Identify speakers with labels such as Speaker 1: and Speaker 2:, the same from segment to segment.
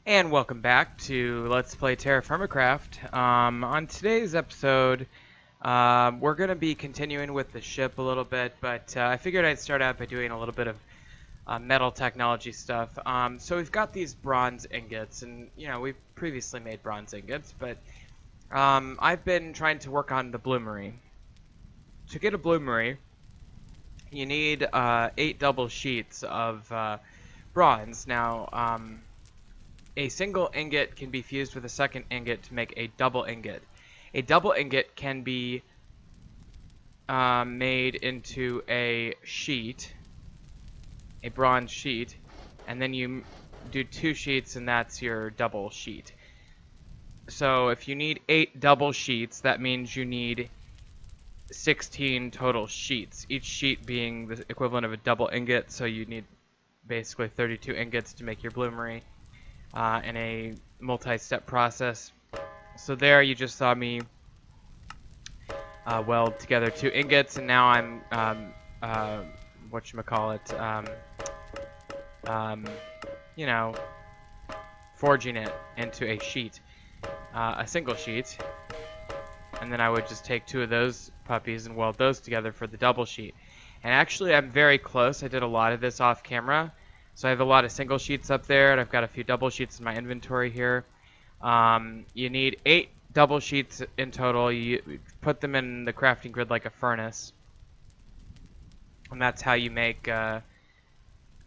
Speaker 1: And welcome back to Let's Play TerraFirmaCraft. On today's episode, we're going to be continuing with the ship a little bit, but I figured I'd start out by doing a little bit of metal technology stuff. So we've got these bronze ingots, and we've previously made bronze ingots, but I've been trying to work on the Bloomery. To get a Bloomery, you need 8 double sheets of bronze. Now, a single ingot can be fused with a second ingot to make a double ingot. A double ingot can be made into a sheet, a bronze sheet, and then you do 2 sheets and that's your double sheet. So if you need 8 double sheets, that means you need 16 total sheets, each sheet being the equivalent of a double ingot, so you need basically 32 ingots to make your Bloomery. In a multi-step process. So there you just saw me weld together 2 ingots, and now I'm forging it into a sheet, a single sheet, and then I would just take 2 of those puppies and weld those together for the double sheet. And actually I'm very close. I did a lot of this off camera. So I have a lot of single sheets up there, and I've got a few double sheets in my inventory here. You need 8 double sheets in total. You put them in the crafting grid like a furnace. And that's how you make a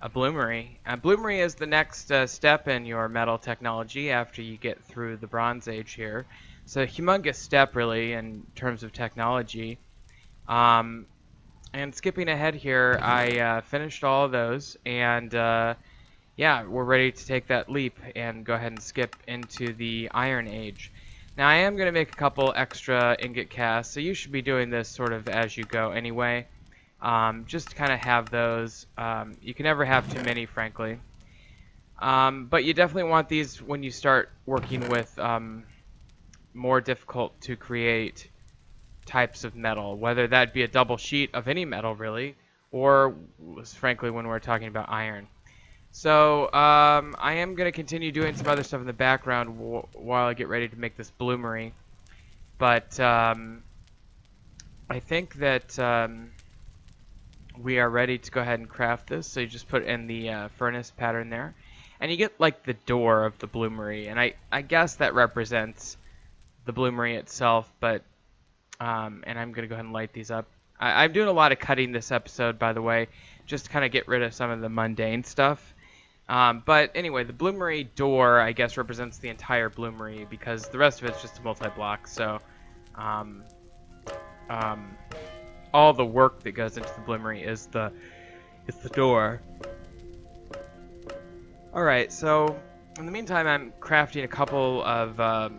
Speaker 1: Bloomery. A Bloomery is the next step in your metal technology after you get through the Bronze Age here. It's a humongous step, really, in terms of technology. And skipping ahead here, I finished all of those, and yeah, we're ready to take that leap and go ahead and skip into the Iron Age. Now, I am going to make a couple extra ingot casts, so you should be doing this sort of as you go anyway. Just to kind of have those. You can never have too many, frankly. But you definitely want these when you start working with more difficult to create types of metal, whether that be a double sheet of any metal really, or frankly when we're talking about iron. So I am going to continue doing some other stuff in the background while I get ready to make this Bloomery, but I think that we are ready to go ahead and craft this. So you just put in the furnace pattern there, and you get like the door of the Bloomery, and I guess that represents the Bloomery itself, but and I'm going to go ahead and light these up. I'm doing a lot of cutting this episode, by the way, just to kind of get rid of some of the mundane stuff. But anyway, the Bloomery door, I guess, represents the entire Bloomery, because the rest of it's just a multi-block. So all the work that goes into the Bloomery is the door. Alright, so in the meantime, I'm crafting a couple of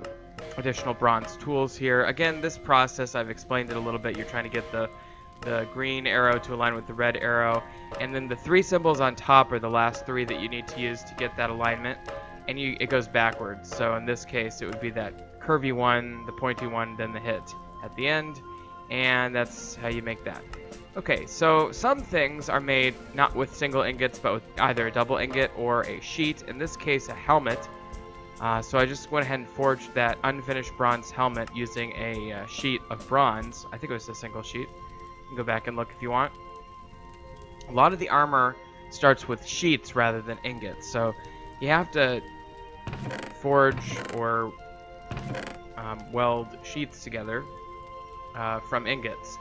Speaker 1: additional bronze tools here. Again, this process, I've explained it a little bit. You're trying to get the green arrow to align with the red arrow, and then the 3 symbols on top are the last 3 that you need to use to get that alignment, and it goes backwards. So in this case, it would be that curvy one, the pointy one, then the hit at the end, and that's how you make that. Okay, so some things are made not with single ingots, but with either a double ingot or a sheet. In this case, a helmet. So I just went ahead and forged that unfinished bronze helmet using a sheet of bronze. I think it was a single sheet. You can go back and look if you want. A lot of the armor starts with sheets rather than ingots, so you have to forge or weld sheets together from ingots.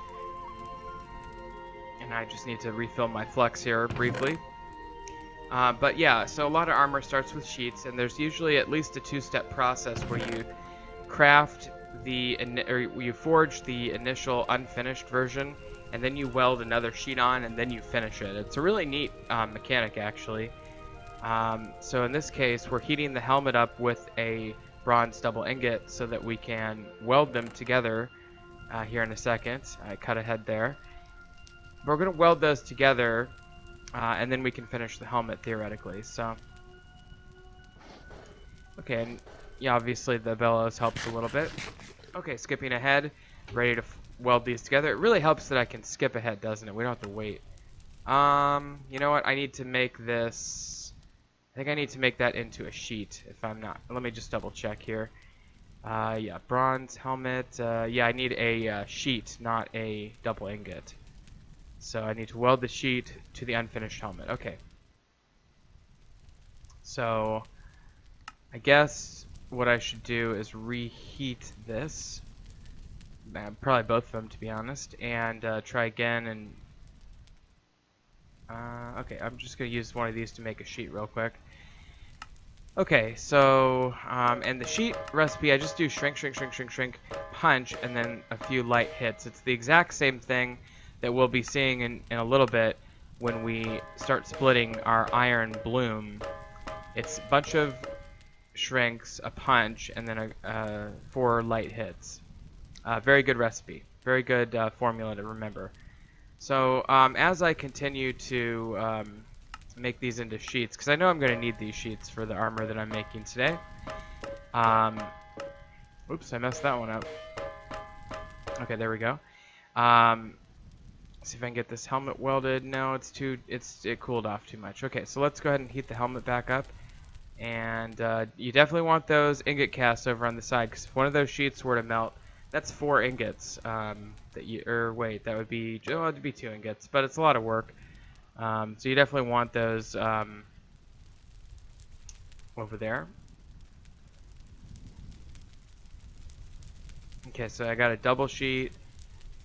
Speaker 1: And I just need to refill my flux here briefly. But yeah, so a lot of armor starts with sheets, and there's usually at least a 2-step process where you craft you forge the initial unfinished version, and then you weld another sheet on, and then you finish it. It's a really neat mechanic, actually. So in this case, we're heating the helmet up with a bronze double ingot so that we can weld them together here in a second. I cut ahead there. We're going to weld those together, and then we can finish the helmet theoretically. So, okay, and yeah, obviously the bellows helps a little bit. Okay, skipping ahead, ready to weld these together. It really helps that I can skip ahead, doesn't it? We don't have to wait. You know what? I need to make this I think I need to make that into a sheet if I'm not. Let me just double check here. Yeah, bronze helmet. Yeah, I need a sheet, not a double ingot. So I need to weld the sheet to the unfinished helmet. Okay. So I guess what I should do is reheat this. Probably both of them, to be honest, and try again. And okay, I'm just gonna use one of these to make a sheet real quick. Okay, so and the sheet recipe, I just do shrink, shrink, shrink, shrink, shrink, punch, and then a few light hits. It's the exact same thing that we'll be seeing in a little bit when we start splitting our iron bloom. It's a bunch of shrinks, a punch, and then 4 light hits. Very good recipe. Very good formula to remember. So as I continue to make these into sheets, because I know I'm going to need these sheets for the armor that I'm making today. Oops, I messed that one up. Okay, there we go. See if I can get this helmet welded. No, it cooled off too much. Okay, so let's go ahead and heat the helmet back up. And you definitely want those ingot casts over on the side, because if one of those sheets were to melt, that's 4 ingots. Wait, that would be, oh, it'd be 2 ingots, but it's a lot of work. So you definitely want those over there. Okay, so I got a double sheet,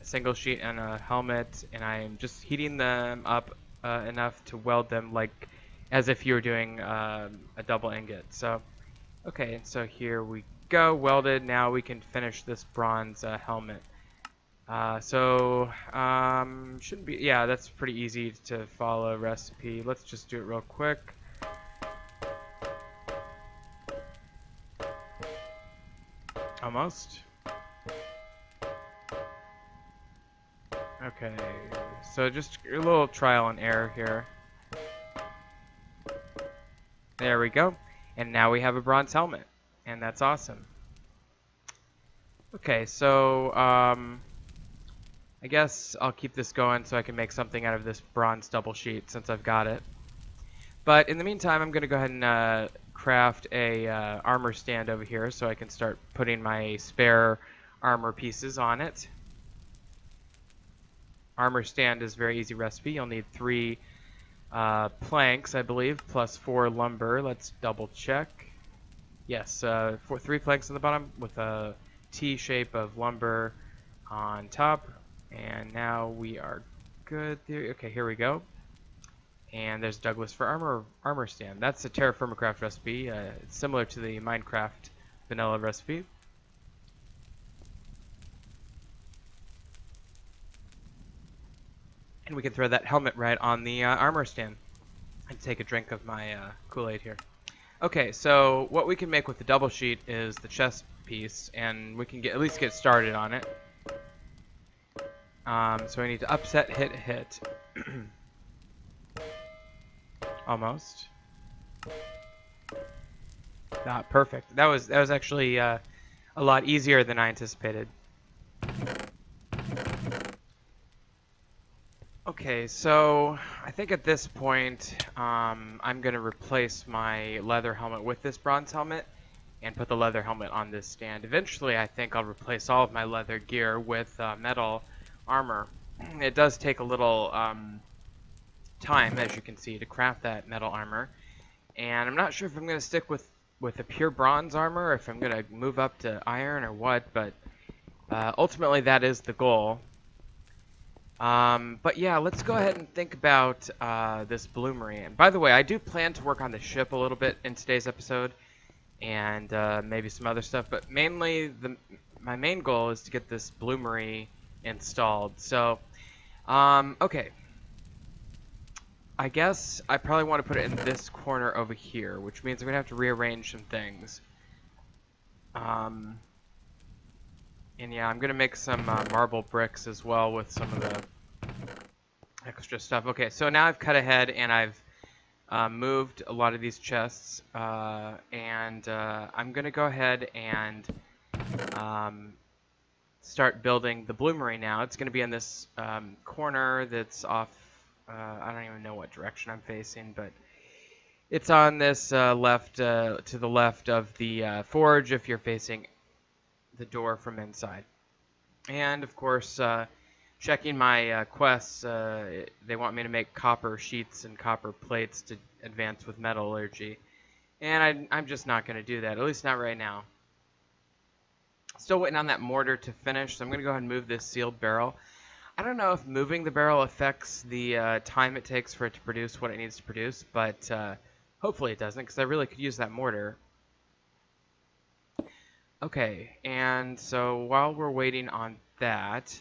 Speaker 1: a single sheet, and a helmet, and I'm just heating them up enough to weld them like as if you were doing a double ingot. So, okay, so here we go, welded. Now we can finish this bronze helmet. Shouldn't be, yeah, that's pretty easy to follow recipe. Let's just do it real quick. Almost. Okay, so just a little trial and error here. There we go. And now we have a bronze helmet, and that's awesome. Okay, so I guess I'll keep this going so I can make something out of this bronze double sheet since I've got it. But in the meantime, I'm going to go ahead and craft a armor stand over here so I can start putting my spare armor pieces on it. Armor stand is a very easy recipe. You'll need 3 planks, I believe, plus 4 lumber. Let's double check. Yes, 3 planks on the bottom with a T shape of lumber on top. And now we are good there. Okay, here we go. And there's Douglas for armor stand. That's the TerraFirmaCraft recipe. It's similar to the Minecraft vanilla recipe. And we can throw that helmet right on the armor stand. And take a drink of my Kool-Aid here. Okay, so what we can make with the double sheet is the chest piece, and we can at least get started on it. So we need to upset, hit, hit. Almost. Perfect. That was actually a lot easier than I anticipated. Okay, so I think at this point I'm going to replace my leather helmet with this bronze helmet and put the leather helmet on this stand. Eventually I think I'll replace all of my leather gear with metal armor. It does take a little time, as you can see, to craft that metal armor, and I'm not sure if I'm going to stick with a pure bronze armor or if I'm going to move up to iron or what, but ultimately that is the goal. But yeah, let's go ahead and think about this Bloomery. And by the way, I do plan to work on the ship a little bit in today's episode, and maybe some other stuff. But mainly, my main goal is to get this Bloomery installed. So, okay. I guess I probably want to put it in this corner over here, which means I'm gonna have to rearrange some things. And yeah, I'm going to make some marble bricks as well with some of the extra stuff. Okay, so now I've cut ahead and I've moved a lot of these chests. And I'm going to go ahead and start building the Bloomery now. It's going to be in this corner that's off, I don't even know what direction I'm facing, but It's on this left, to the left of the forge if you're facing the door from inside. And of course, checking my quests, they want me to make copper sheets and copper plates to advance with metallurgy. And I'm just not going to do that, at least not right now. Still waiting on that mortar to finish, so I'm going to go ahead and move this sealed barrel. I don't know if moving the barrel affects the time it takes for it to produce what it needs to produce, but hopefully it doesn't, because I really could use that mortar. Okay, and so while we're waiting on that,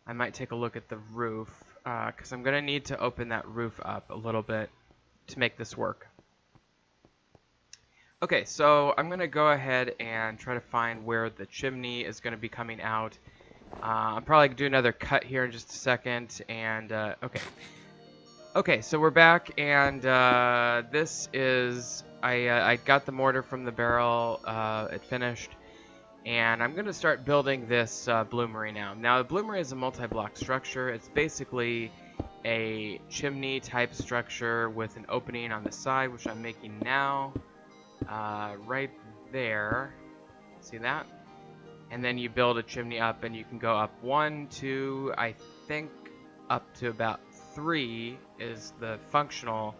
Speaker 1: I might take a look at the roof, because I'm going to need to open that roof up a little bit to make this work. Okay, so I'm going to go ahead and try to find where the chimney is going to be coming out. I'm probably going to do another cut here in just a second, and okay. Okay, so we're back, and this is, I got the mortar from the barrel, it finished, and I'm going to start building this bloomery now. Now, the bloomery is a multi-block structure. It's basically a chimney type structure with an opening on the side, which I'm making now. Right there, see that? And then you build a chimney up, and you can go up 1, 2, I think up to about 3 is the functional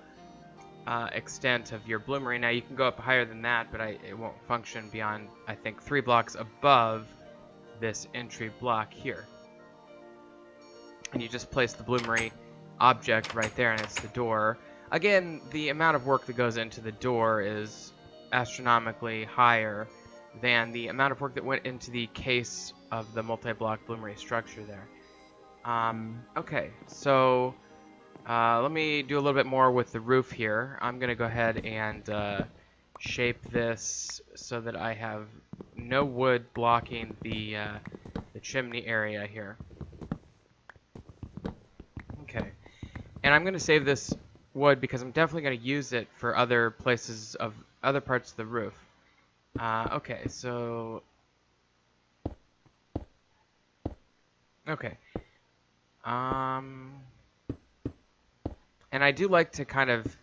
Speaker 1: extent of your bloomery. Now you can go up higher than that, but it won't function beyond, I think, 3 blocks above this entry block here. And you just place the bloomery object right there, and it's the door. Again, the amount of work that goes into the door is astronomically higher than the amount of work that went into the case of the multi-block bloomery structure there. Okay, so let me do a little bit more with the roof here. I'm going to go ahead and shape this so that I have no wood blocking the chimney area here. Okay, and I'm going to save this wood because I'm definitely going to use it for other places of other parts of the roof. Okay, so okay. And I do like to kind of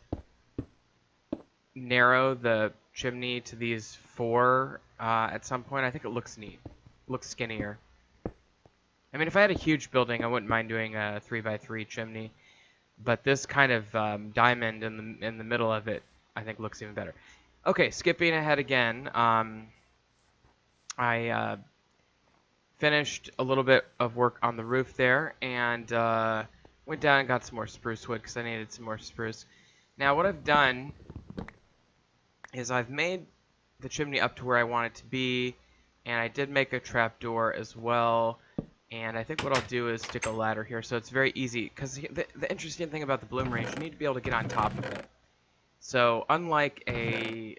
Speaker 1: narrow the chimney to these 4 at some point. I think it looks neat. Looks skinnier. I mean, if I had a huge building, I wouldn't mind doing a 3x3 chimney. But this kind of diamond in the middle of it, I think looks even better. Okay, skipping ahead again. I finished a little bit of work on the roof there, and went down and got some more spruce wood because I needed some more spruce. Now what I've done is I've made the chimney up to where I want it to be, and I did make a trapdoor as well. And I think what I'll do is stick a ladder here so it's very easy, because the interesting thing about the bloomery is you need to be able to get on top of it. So unlike a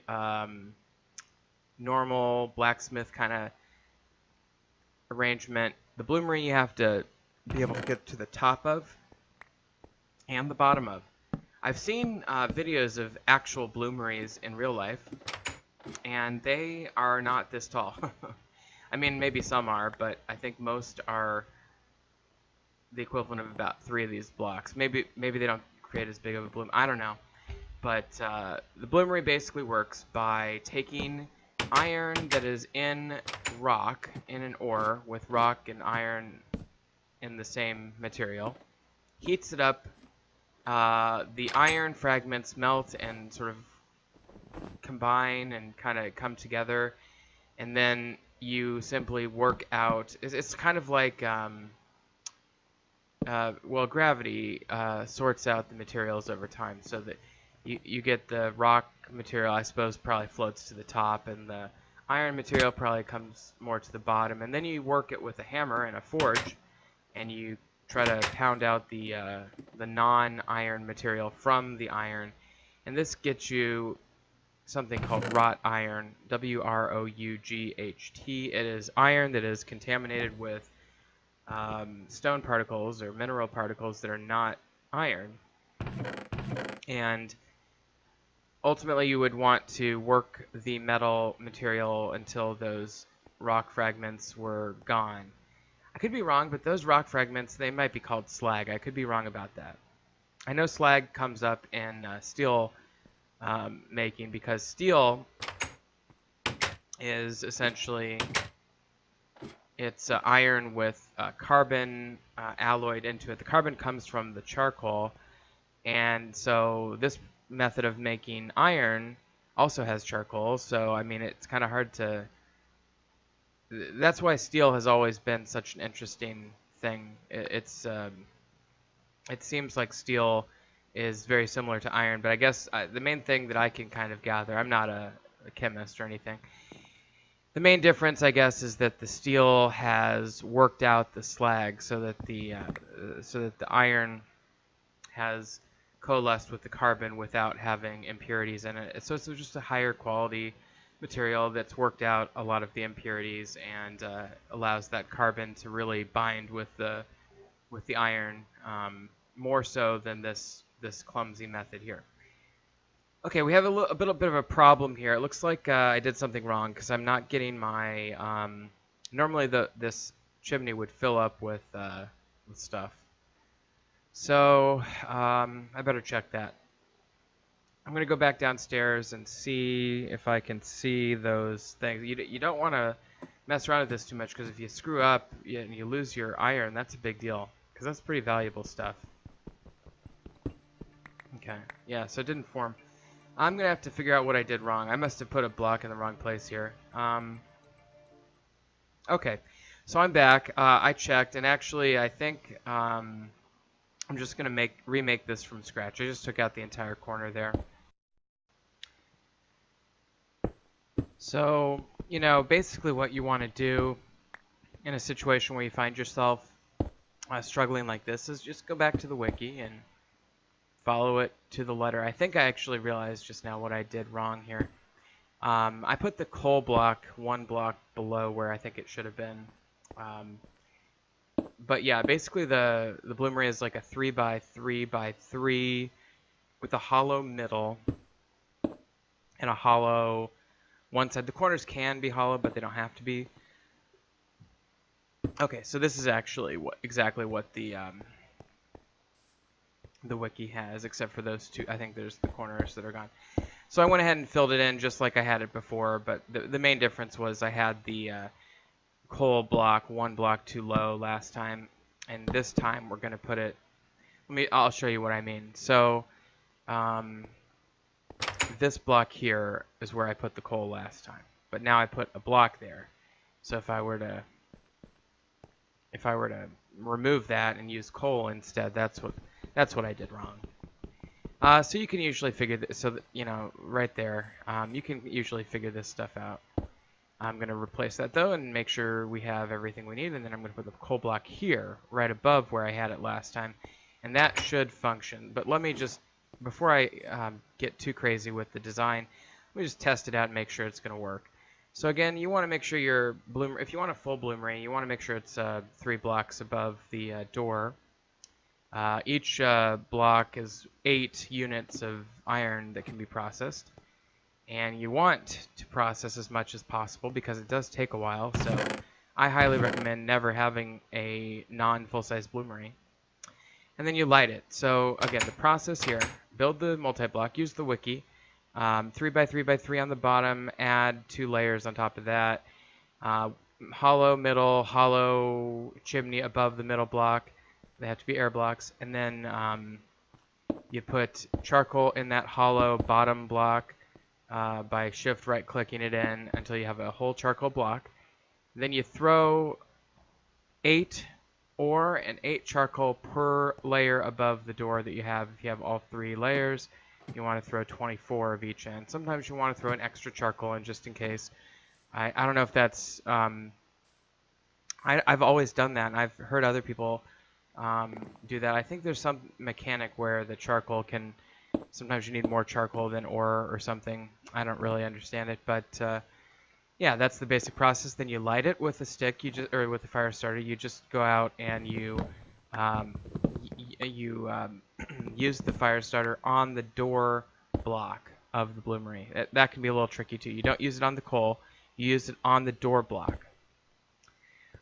Speaker 1: normal blacksmith kind of arrangement, the bloomery you have to be able to get to the top of and the bottom of. I've seen videos of actual bloomeries in real life, and they are not this tall. I mean, maybe some are, but I think most are the equivalent of about 3 of these blocks. Maybe they don't create as big of a bloom. I don't know. But the bloomery basically works by taking iron that is in rock, in an ore, with rock and iron in the same material, heats it up, the iron fragments melt and sort of combine and kind of come together, and then you simply work out. It's kind of like, well, gravity sorts out the materials over time, so that you get the rock material, I suppose, probably floats to the top, and the iron material probably comes more to the bottom, and then you work it with a hammer and a forge, and you try to pound out the non-iron material from the iron, and this gets you something called wrought iron, W-R-O-U-G-H-T. It is iron that is contaminated with stone particles or mineral particles that are not iron. And ultimately you would want to work the metal material until those rock fragments were gone. I could be wrong, but those rock fragments, they might be called slag. I could be wrong about that. I know slag comes up in steel making, because steel is essentially it's iron with carbon alloyed into it. The carbon comes from the charcoal, and so this method of making iron also has charcoal. So I mean, it's kind of hard to. That's why steel has always been such an interesting thing. It seems like steel is very similar to iron, but I guess the main thing that I can kind of gather, I'm not a chemist or anything. The main difference, I guess, is that the steel has worked out the slag so that the iron has coalesced with the carbon without having impurities in it. So it's just a higher quality material that's worked out a lot of the impurities and allows that carbon to really bind with the iron more so than this clumsy method here. Okay, we have a bit of a problem here. It looks like I did something wrong because I'm not getting my. Normally, this chimney would fill up with stuff. So I better check that. I'm gonna go back downstairs and see if I can see those things. You don't want to mess around with this too much, because if you screw up and you lose your iron, that's a big deal, because that's pretty valuable stuff. Okay, yeah, so it didn't form. I'm gonna have to figure out what I did wrong. I must have put a block in the wrong place here. Okay, so I'm back. I checked, and actually, I think I'm just gonna remake this from scratch. I just took out the entire corner there. So, you know, basically what you want to do in a situation where you find yourself struggling like this is just go back to the wiki and follow it to the letter. I think I actually realized just now what I did wrong here. I put the coal block one block below where I think it should have been. But yeah, basically the Bloomery is like a 3x3x3 with a hollow middle and a hollow one side. The corners can be hollow, but they don't have to be. Okay, so this is actually exactly what the wiki has, except for those two. I think there's the corners that are gone. So I went ahead and filled it in just like I had it before, but the main difference was I had the coal block one block too low last time, and this time we're gonna put it. I'll show you what I mean. So this block here is where I put the coal last time, but now I put a block there. So if I were to remove that and use coal instead, that's what I did wrong. So you can usually figure this, so that, you know, right there, you can usually figure this stuff out. I'm going to replace that though and make sure we have everything we need, and then I'm going to put the coal block here right above where I had it last time, and that should function. But let me just, before I get too crazy with the design, let me just test it out and make sure it's going to work. So again, you want to make sure your Bloomery, if you want a full Bloomery, you want to make sure it's 3 blocks above the door. Each block is 8 units of iron that can be processed, and you want to process as much as possible because it does take a while. So I highly recommend never having a non-full-size Bloomery. And then you light it. So again, the process here: build the multi-block, use the wiki, 3x3x3 on the bottom, add 2 layers on top of that, hollow middle, hollow chimney above the middle block. They have to be air blocks, and then you put charcoal in that hollow bottom block by shift right clicking it in until you have a whole charcoal block. Then you throw 8 ore and 8 charcoal per layer above the door that you have. If you have all 3 layers, you want to throw 24 of each in. Sometimes you want to throw an extra charcoal in just in case. I don't know if that's I've always done that, and I've heard other people do that. I think there's some mechanic where the charcoal can, sometimes you need more charcoal than ore or something. I don't really understand it, but yeah, that's the basic process. Then you light it with a stick, or with a fire starter. You just go out and you use the fire starter on the door block of the Bloomery. That can be a little tricky too. You don't use it on the coal, you use it on the door block.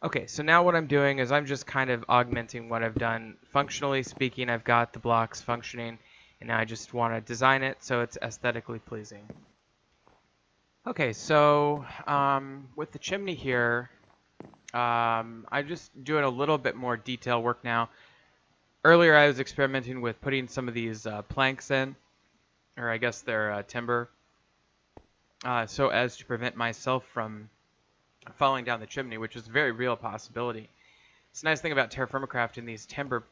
Speaker 1: Okay, so now what I'm doing is I'm just kind of augmenting what I've done. Functionally speaking, I've got the blocks functioning, and now I just want to design it so it's aesthetically pleasing. Okay, so with the chimney here, I'm just doing a little bit more detail work now. Earlier I was experimenting with putting some of these planks in, or I guess they're timber, so as to prevent myself from falling down the chimney, which is a very real possibility. It's a nice thing about TerraFirmaCraft in these timber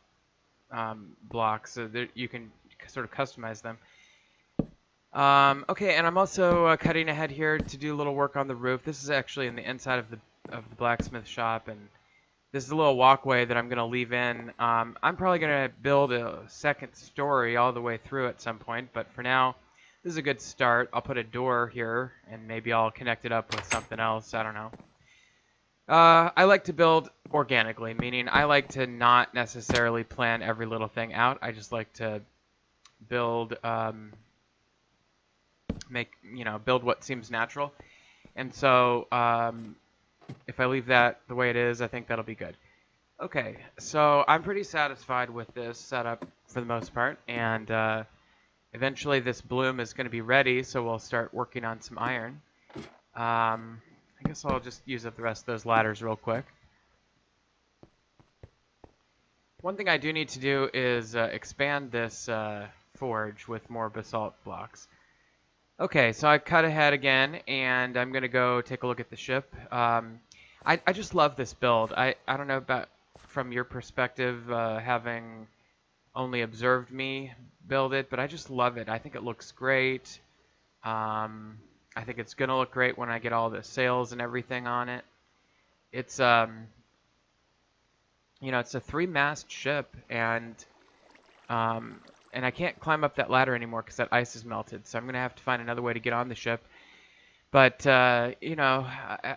Speaker 1: blocks, so that you can sort of customize them. Okay, and I'm also cutting ahead here to do a little work on the roof. This is actually in the inside of the blacksmith shop, and this is a little walkway that I'm going to leave in. I'm probably going to build a second story all the way through at some point, but for now, this is a good start. I'll put a door here, and maybe I'll connect it up with something else. I don't know. I like to build organically, meaning I like to not necessarily plan every little thing out. I just like to build, build what seems natural. And so, if I leave that the way it is, I think that'll be good. Okay, so I'm pretty satisfied with this setup for the most part, and eventually this bloom is going to be ready, so we'll start working on some iron. I guess I'll just use up the rest of those ladders real quick. One thing I do need to do is expand this forge with more basalt blocks. Okay, so I cut ahead again, and I'm going to go take a look at the ship. I just love this build. I don't know about from your perspective, having only observed me build it, but I just love it. I think it looks great. I think it's going to look great when I get all the sails and everything on it. It's, it's a 3-mast ship, and I can't climb up that ladder anymore because that ice is melted, so I'm going to have to find another way to get on the ship. But, I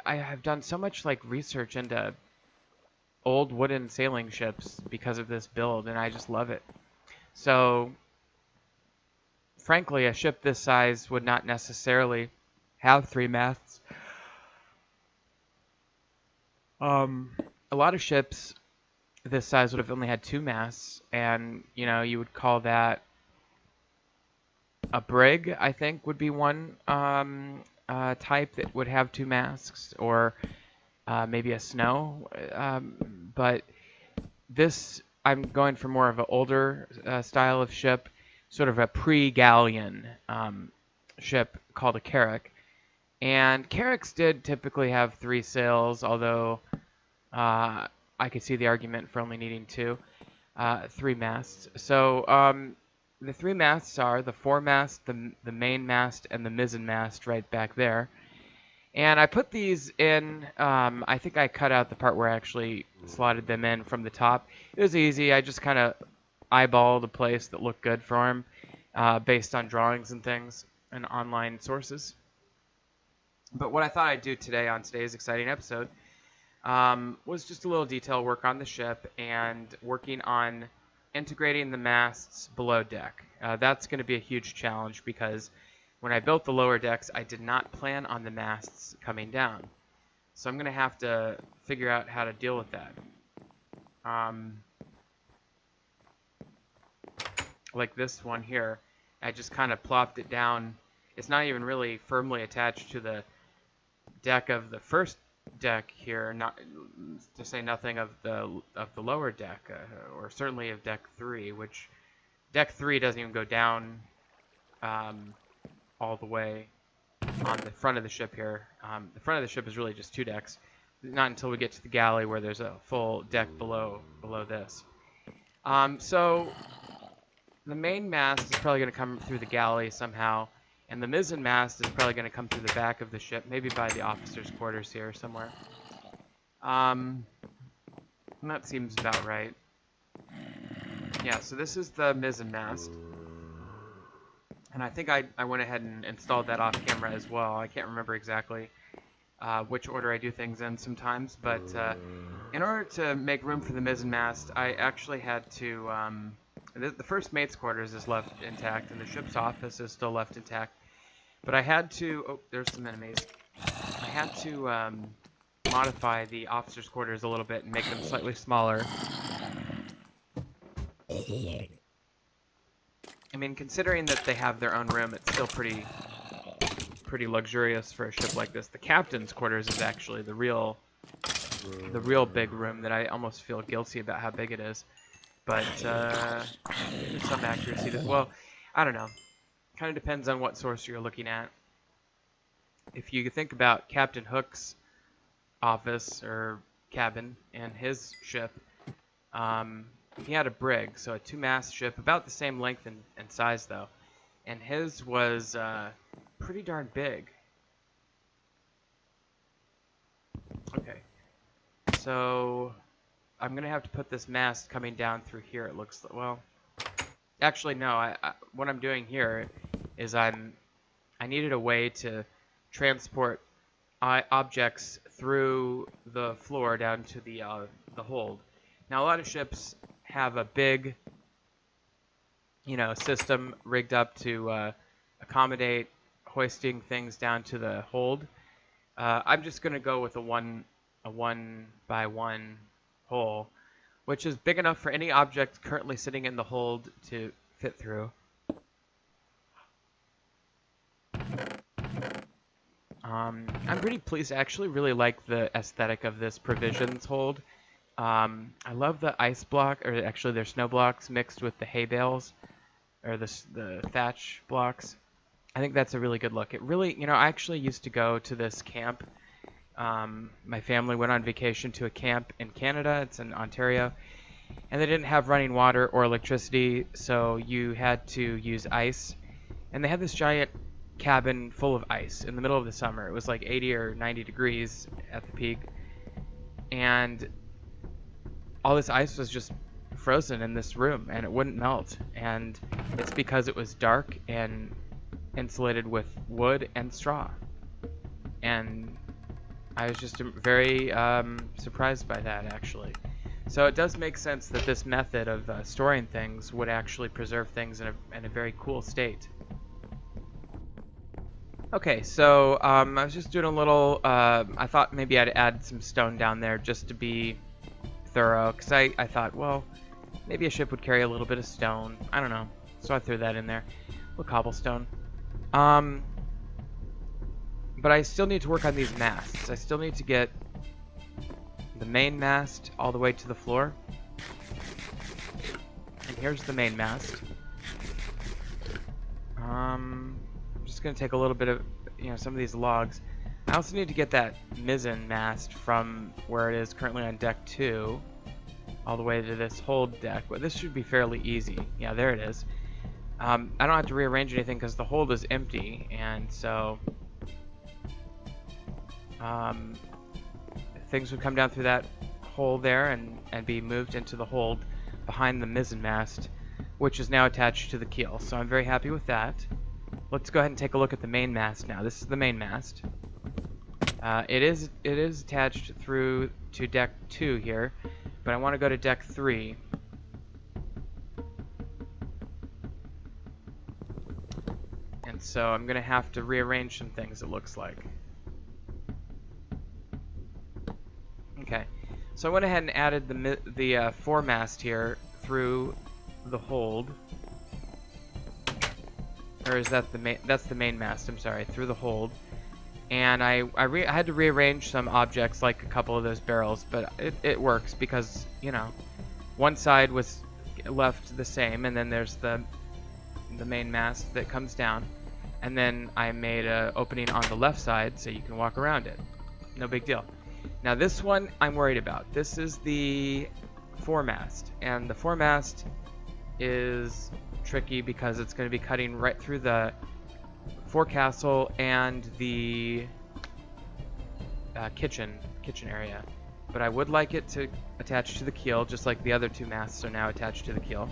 Speaker 1: have done so much, research into old wooden sailing ships because of this build, and I just love it. So, frankly, a ship this size would not necessarily have 3 masts. A lot of ships this size would have only had 2 masts, and you would call that a brig. I think would be one type that would have 2 masts, or maybe a snow. But this, I'm going for more of an older style of ship, sort of a pre-galleon ship called a Carrack. And Carracks did typically have 3 sails, although I could see the argument for only needing 2, 3 masts. So the 3 masts are the foremast, the main mast, and the mizzen mast right back there. And I put these in, I think I cut out the part where I actually slotted them in from the top. It was easy. I just kind of eyeballed a place that looked good for them based on drawings and things and online sources. But what I thought I'd do today on today's exciting episode was just a little detail work on the ship and working on integrating the masts below deck. That's going to be a huge challenge because when I built the lower decks, I did not plan on the masts coming down. So I'm going to have to figure out how to deal with that. Like this one here, I just kind of plopped it down. It's not even really firmly attached to the deck of the first deck here, not to say nothing of the lower deck, or certainly of deck 3, which deck 3 doesn't even go down all the way on the front of the ship here. The front of the ship is really just 2 decks, not until we get to the galley where there's a full deck below this. So the main mast is probably going to come through the galley somehow, and the mizzen mast is probably going to come through the back of the ship, maybe by the officers' quarters here somewhere. And that seems about right. Yeah, so this is the mizzen mast. And I think I went ahead and installed that off camera as well. I can't remember exactly which order I do things in sometimes, but in order to make room for the mizzen mast, I actually had to... the first mate's quarters is left intact, and the ship's office is still left intact. But I had to... Oh, there's some enemies. I had to modify the officer's quarters a little bit and make them slightly smaller. I mean, considering that they have their own room, it's still pretty luxurious for a ship like this. The captain's quarters is actually the real big room that I almost feel guilty about how big it is. But there's some accuracy to, well, I don't know. Kind of depends on what source you're looking at. If you think about Captain Hook's office or cabin and his ship, he had a brig, so a 2-mast ship, about the same length and size though, and his was pretty darn big. Okay, so I'm gonna have to put this mast coming down through here. It looks, well, actually no. What I'm doing here is I needed a way to transport objects through the floor down to the hold. Now a lot of ships have a big, system rigged up to accommodate hoisting things down to the hold. I'm just gonna go with a one by one hole, which is big enough for any object currently sitting in the hold to fit through. I'm pretty pleased. I actually really like the aesthetic of this provisions hold. I love the ice block, or actually they're snow blocks mixed with the hay bales, or the thatch blocks. I think that's a really good look. It really, I actually used to go to this camp. My family went on vacation to a camp in Canada. It's in Ontario. And they didn't have running water or electricity, so you had to use ice. And they had this giant cabin full of ice in the middle of the summer. It was like 80 or 90 degrees at the peak. And all this ice was just frozen in this room, and it wouldn't melt. And it's because it was dark and insulated with wood and straw. And I was just very surprised by that, actually. So it does make sense that this method of storing things would actually preserve things in a very cool state. Okay, so I was just doing a little, I thought maybe I'd add some stone down there just to be thorough, because I thought, well, maybe a ship would carry a little bit of stone. I don't know. So I threw that in there. A little cobblestone. But I still need to work on these masts. I still need to get the main mast all the way to the floor. And here's the main mast. I'm just going to take a little bit of, some of these logs. I also need to get that mizzen mast from where it is currently on deck 2 all the way to this hold deck. But this should be fairly easy. Yeah, there it is. I don't have to rearrange anything because the hold is empty, and so things would come down through that hole there and be moved into the hold behind the mizzen mast, which is now attached to the keel. So I'm very happy with that. Let's go ahead and take a look at the main mast now. This is the main mast. It is attached through to deck 2 here, but I want to go to deck 3. And so I'm going to have to rearrange some things, it looks like. Okay, so I went ahead and added the foremast here through the hold. Or is that the main? That's the main mast, I'm sorry, through the hold. And I had to rearrange some objects, like a couple of those barrels, but it works because, one side was left the same, and then there's the main mast that comes down. And then I made an opening on the left side so you can walk around it. No big deal. Now this one I'm worried about. This is the foremast, and the foremast is tricky because it's going to be cutting right through the forecastle and the kitchen area. But I would like it to attach to the keel, just like the other 2 masts are now attached to the keel.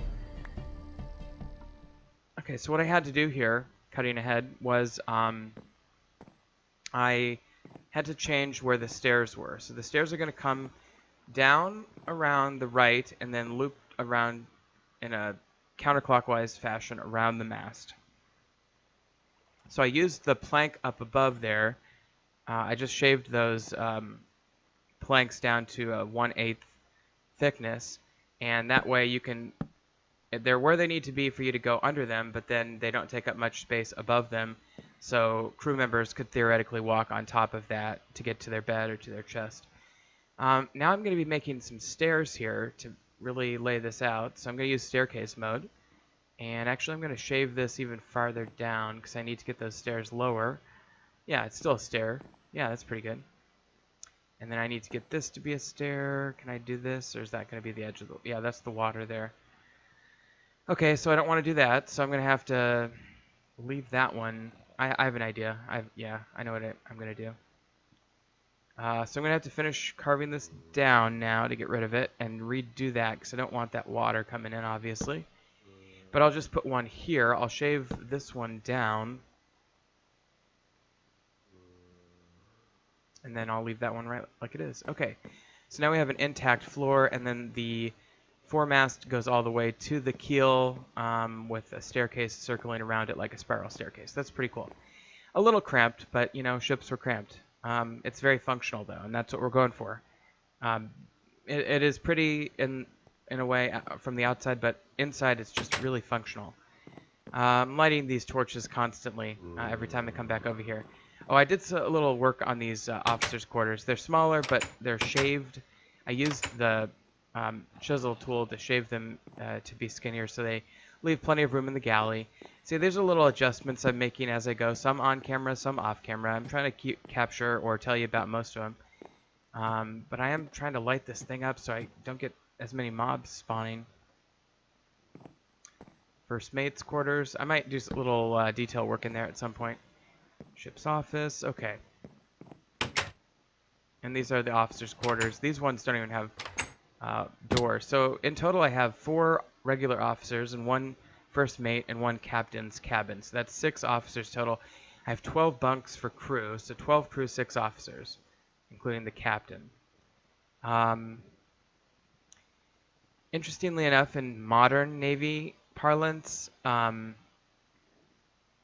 Speaker 1: Okay, so what I had to do here, cutting ahead, was I had to change where the stairs were. So the stairs are going to come down around the right and then loop around in a counterclockwise fashion around the mast. So I used the plank up above there. I just shaved those planks down to a 1/8 thickness, and that way you can they're where they need to be for you to go under them, but then they don't take up much space above them. So crew members could theoretically walk on top of that to get to their bed or to their chest. Now I'm going to be making some stairs here to really lay this out. So I'm going to use staircase mode. And actually I'm going to shave this even farther down because I need to get those stairs lower. Yeah, it's still a stair. Yeah, that's pretty good. And then I need to get this to be a stair. Can I do this, or is that going to be the edge of the... Yeah, that's the water there. Okay, so I don't want to do that, so I'm going to have to leave that one. I have an idea. Yeah, I know what I'm going to do. So I'm going to have to finish carving this down now to get rid of it and redo that because I don't want that water coming in, obviously. But I'll just put one here. I'll shave this one down. And then I'll leave that one right like it is. Okay, so now we have an intact floor, and then the foremast goes all the way to the keel with a staircase circling around it like a spiral staircase. That's pretty cool. A little cramped, but, you know, ships were cramped. It's very functional, though, and that's what we're going for. It is pretty in a way from the outside, but inside it's just really functional. I'm lighting these torches constantly every time I come back over here. Oh, I did a little work on these officers' quarters. They're smaller, but they're shaved. I used the chisel tool to shave them to be skinnier, so they leave plenty of room in the galley. See, there's a little adjustments I'm making as I go. Some on camera, some off camera. I'm trying to capture or tell you about most of them. But I am trying to light this thing up so I don't get as many mobs spawning. First mate's quarters. I might do a little detail work in there at some point. Ship's office. Okay. And these are the officers' quarters. These ones don't even have doors. So in total I have 4 regular officers and 1 first mate and 1 captain's cabin. So that's 6 officers total. I have 12 bunks for crew. So 12 crew, 6 officers, including the captain. Interestingly enough, in modern Navy parlance,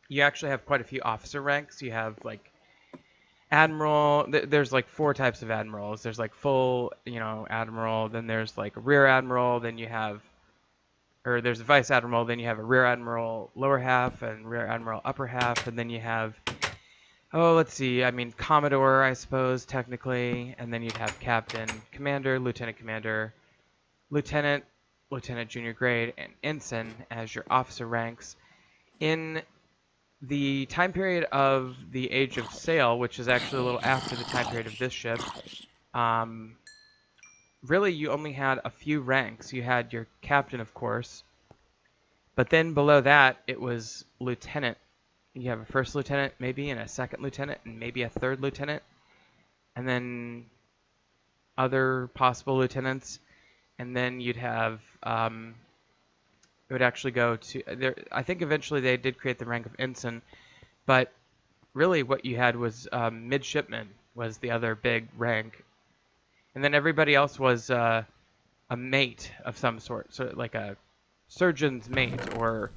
Speaker 1: you actually have quite a few officer ranks. You have like admiral. There's like 4 types of admirals. There's like full, admiral. Then there's like a rear admiral. Then you have, or there's a vice admiral. Then you have a rear admiral lower half and rear admiral upper half. And then you have, let's see. I mean, commodore, I suppose technically. And then you'd have captain, commander, lieutenant commander, lieutenant, lieutenant junior grade, and ensign as your officer ranks. In the time period of the Age of Sail, which is actually a little after the time period of this ship, really you only had a few ranks. You had your captain, of course, but then below that it was lieutenant. You have a first lieutenant maybe, and a second lieutenant, and maybe a third lieutenant, and then other possible lieutenants, and then you'd have it would actually go to there. I think eventually they did create the rank of ensign, but really what you had was midshipman was the other big rank, and then everybody else was a mate of some sort, so like a surgeon's mate or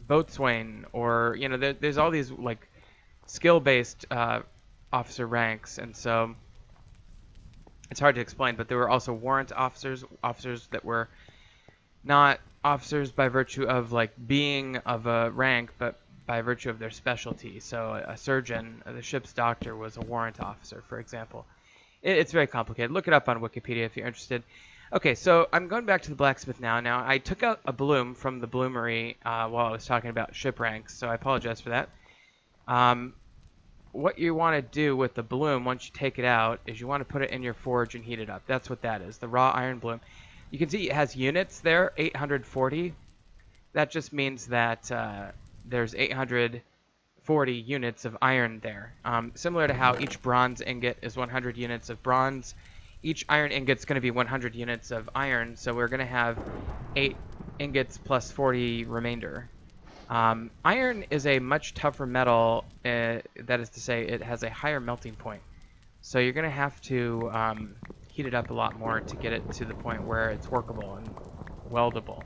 Speaker 1: boatswain, or there's all these like skill-based officer ranks, and so it's hard to explain, but there were also warrant officers, officers that were not officers by virtue of like being of a rank, but by virtue of their specialty. So a surgeon, the ship's doctor, was a warrant officer, for example. It's very complicated. Look it up on Wikipedia if you're interested. Okay, so I'm going back to the blacksmith now. Now, I took out a bloom from the bloomery while I was talking about ship ranks, so I apologize for that. What you want to do with the bloom once you take it out is you want to put it in your forge and heat it up. That's what that is, the raw iron bloom. You can see it has units there, 840. That just means that there's 840 units of iron there. Similar to how each bronze ingot is 100 units of bronze, each iron ingot's going to be 100 units of iron, so we're going to have 8 ingots plus 40 remainder. Iron is a much tougher metal, that is to say it has a higher melting point. So you're going to have to heat it up a lot more to get it to the point where it's workable and weldable.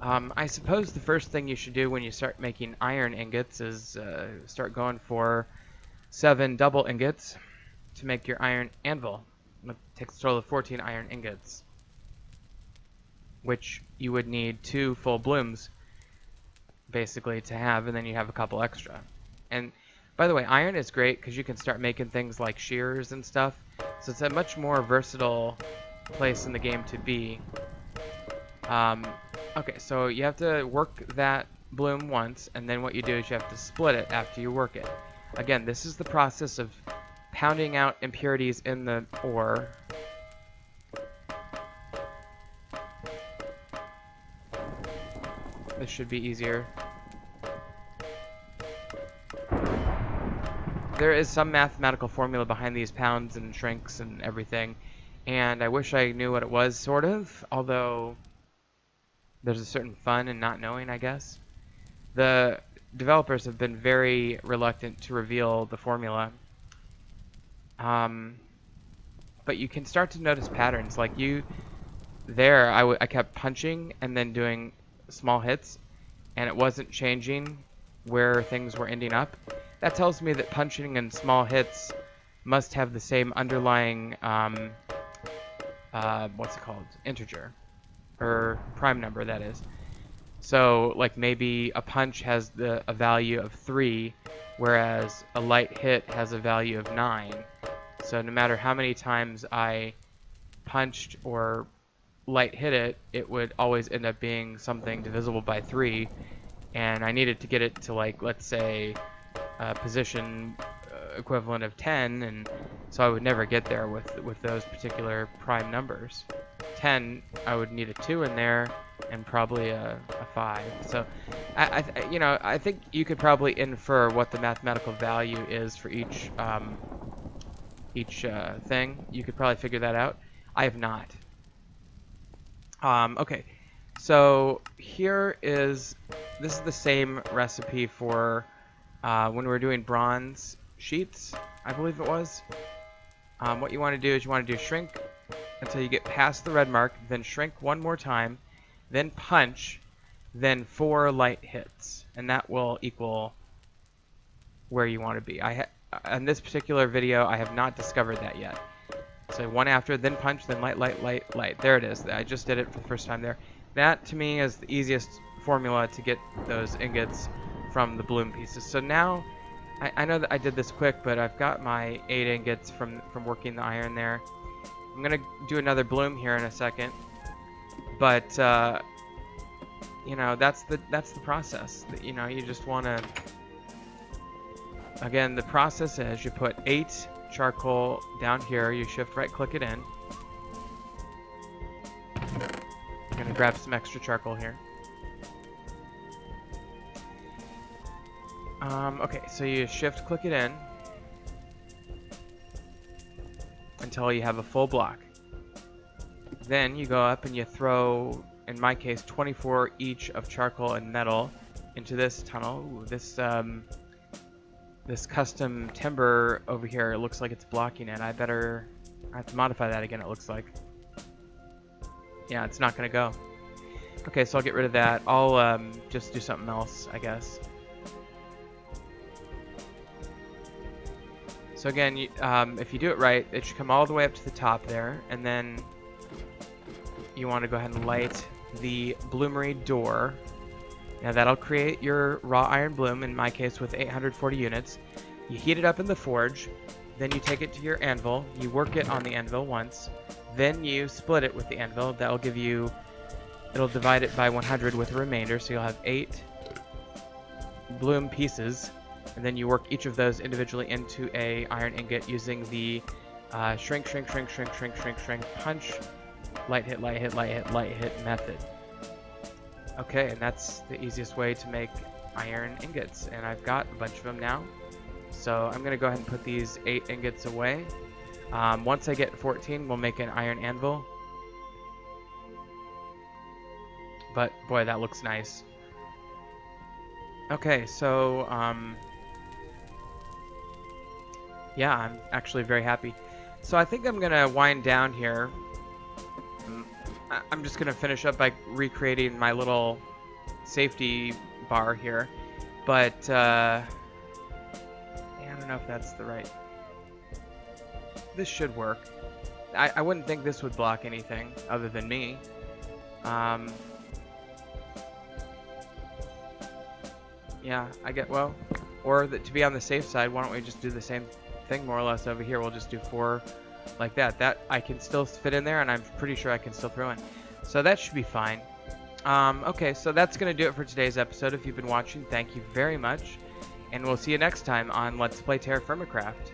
Speaker 1: I suppose the first thing you should do when you start making iron ingots is start going for 7 double ingots to make your iron anvil. It takes a total of 14 iron ingots. which you would need 2 full blooms basically to have, and then you have a couple extra. And by the way, iron is great because you can start making things like shears and stuff, so it's a much more versatile place in the game to be. Okay, so you have to work that bloom once, and then what you do is you have to split it after you work it. Again, this is the process of pounding out impurities in the ore. This should be easier. There is some mathematical formula behind these pounds and shrinks and everything, and I wish I knew what it was, sort of, although there's a certain fun in not knowing, I guess. The developers have been very reluctant to reveal the formula. But you can start to notice patterns. Like I kept punching and then doing small hits, and it wasn't changing where things were ending up. That tells me that punching and small hits must have the same underlying, what's it called? Integer. Or prime number, that is. So, like, maybe a punch has a value of 3, whereas a light hit has a value of 9. So no matter how many times I punched or light hit it, it would always end up being something divisible by 3. And I needed to get it to, like, let's say, position equivalent of 10, and so I would never get there with those particular prime numbers. 10, I would need a 2 in there, and probably a 5. So, I think you could probably infer what the mathematical value is for each thing. You could probably figure that out. I have not. Okay, so this is the same recipe for when we were doing bronze sheets, I believe it was. What you want to do is you want to do shrink until you get past the red mark, then shrink one more time, then punch, then 4 light hits, and that will equal where you want to be. In this particular video, I have not discovered that yet. So one after, then punch, then light, light, light, light. There it is. I just did it for the first time there. That, to me, is the easiest formula to get those ingots from the bloom pieces. So now, I know that I did this quick, but I've got my 8 ingots from working the iron there. I'm going to do another bloom here in a second. But, that's the process. You just want to... Again, the process is you put 8 charcoal down here, you shift right click it in. I'm going to grab some extra charcoal here. Okay, so you shift click it in until you have a full block. Then you go up and you throw, in my case, 24 each of charcoal and metal into this tunnel. Ooh, this custom timber over here, it looks like it's blocking it. I have to modify that again, it looks like. Yeah, it's not going to go. Okay, so I'll get rid of that. I'll just do something else, I guess. So again, if you do it right, it should come all the way up to the top there, and then you want to go ahead and light the Bloomery door. Now that'll create your raw iron bloom, in my case with 840 units. You heat it up in the forge, then you take it to your anvil, you work it on the anvil once, then you split it with the anvil. That'll give you, it'll divide it by 100 with a remainder, so you'll have 8 bloom pieces, and then you work each of those individually into a iron ingot using the shrink, shrink, shrink, shrink, shrink, shrink, shrink, punch, light hit, light hit, light hit, light hit method. Okay, and that's the easiest way to make iron ingots, and I've got a bunch of them now. So I'm going to go ahead and put these 8 ingots away. Once I get 14, we'll make an iron anvil. But boy, that looks nice. Okay, so yeah, I'm actually very happy. So I think I'm going to wind down here. I'm just going to finish up by recreating my little safety bar here. But, I don't know if that's the right... This should work. I wouldn't think this would block anything other than me. Yeah, I get, well, or to be on the safe side, why don't we just do the same thing more or less over here? We'll just do 4 like that. That I can still fit in there, and I'm pretty sure I can still throw in. So that should be fine. Okay, so that's going to do it for today's episode. If you've been watching, thank you very much. And we'll see you next time on Let's Play TerraFirmaCraft.